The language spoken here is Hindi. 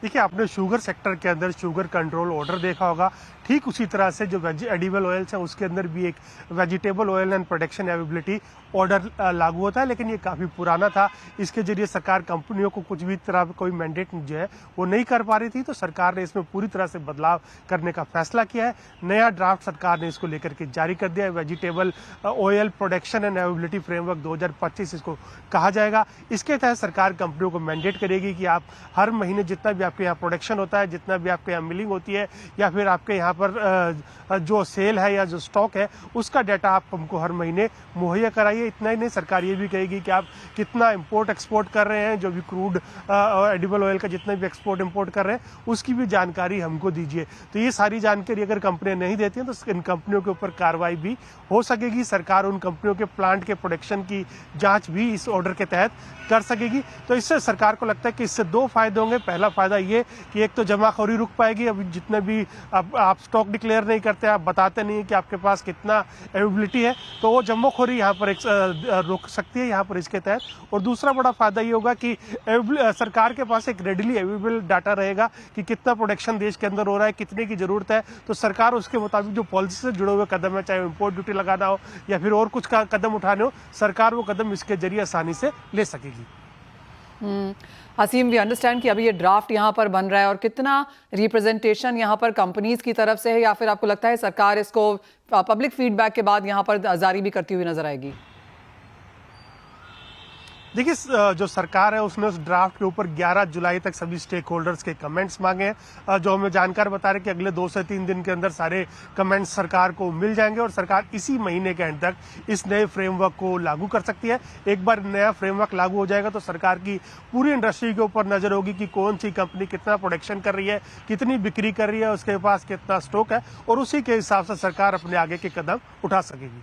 देखिए, आपने शुगर सेक्टर के अंदर शुगर कंट्रोल ऑर्डर देखा होगा। ठीक उसी तरह से जो एडिबल ऑयल्स है उसके अंदर भी एक vegetable oil and production availability order लागू होता है, लेकिन ये काफ़ी पुराना था। इसके जरिए सरकार कंपनियों को कुछ भी तरह कोई मैंडेट जो है वो नहीं कर पा रही थी, तो सरकार ने इसमें पूरी तरह से बदलाव करने का फैसला किया है। नया ड्राफ्ट सरकार ने इसको लेकर के जारी कर दिया है। Vegetable oil production and availability framework 2025 इसको कहा जाएगा। इसके तहत सरकार कंपनियों को मैंडेट करेगी कि आप हर महीने जितना भी आपके यहाँ प्रोडक्शन होता है, जितना भी आपके यहाँ मिलिंग होती है, या फिर आपके यहाँ पर जो सेल है या जो स्टॉक है, उसका डाटा आप हमको हर महीने मुहैया कराइए। इतना ही नहीं, सरकार ये भी कहेगी कि आप कितना इंपोर्ट एक्सपोर्ट कर रहे हैं, जो भी क्रूड एडिबल ऑयल का जितना भी एक्सपोर्ट इंपोर्ट कर रहे हैं उसकी भी जानकारी हमको दीजिए। तो ये सारी जानकारी अगर कंपनियां नहीं देती हैं तो इन कंपनियों के ऊपर कार्रवाई भी हो सकेगी। सरकार उन कंपनियों के प्लांट के प्रोडक्शन की जांच भी इस ऑर्डर के तहत कर सकेगी। तो इससे सरकार को लगता है कि इससे दो फायदे होंगे। पहला फायदा ये कि एक तो जमाखोरी रुक पाएगी। अभी जितने भी आप स्टॉक डिक्लेयर नहीं करते, आप बताते नहीं कि आपके पास कितना एवेबिलिटी है, तो वो जमाखोरी यहाँ पर रुक सकती है यहाँ पर इसके तहत। और दूसरा बड़ा फायदा ये होगा कि सरकार के पास एक रेडिली अवेलेबल डाटा रहेगा कि कितना प्रोडक्शन देश के अंदर हो रहा है, कितने की जरूरत है। तो सरकार उसके मुताबिक जो पॉलिसी से जुड़े हुए कदम है, चाहे इंपोर्ट ड्यूटी लगाना हो या फिर और कुछ का कदम उठाने हो, सरकार वो कदम इसके जरिए आसानी से ले सकेगी। हसीम, वी अंडरस्टैंड कि अभी ये ड्राफ्ट यहाँ पर बन रहा है, और कितना रिप्रेजेंटेशन यहाँ पर कंपनीज की तरफ से है, या फिर आपको लगता है सरकार इसको पब्लिक फीडबैक के बाद यहाँ पर जारी भी करती हुई नजर आएगी? देखिए, जो सरकार है उसने उस ड्राफ्ट के ऊपर 11 जुलाई तक सभी स्टेक होल्डर्स के कमेंट्स मांगे हैं। जो हमें जानकार बता रहे कि अगले 2 से 3 दिन के अंदर सारे कमेंट्स सरकार को मिल जाएंगे और सरकार इसी महीने के एंड तक इस नए फ्रेमवर्क को लागू कर सकती है। एक बार नया फ्रेमवर्क लागू हो जाएगा तो सरकार की पूरी इंडस्ट्री के ऊपर नजर होगी कि कौन सी कंपनी कितना प्रोडक्शन कर रही है, कितनी बिक्री कर रही है, उसके पास कितना स्टॉक है, और उसी के हिसाब से सरकार अपने आगे के कदम उठा सकेगी।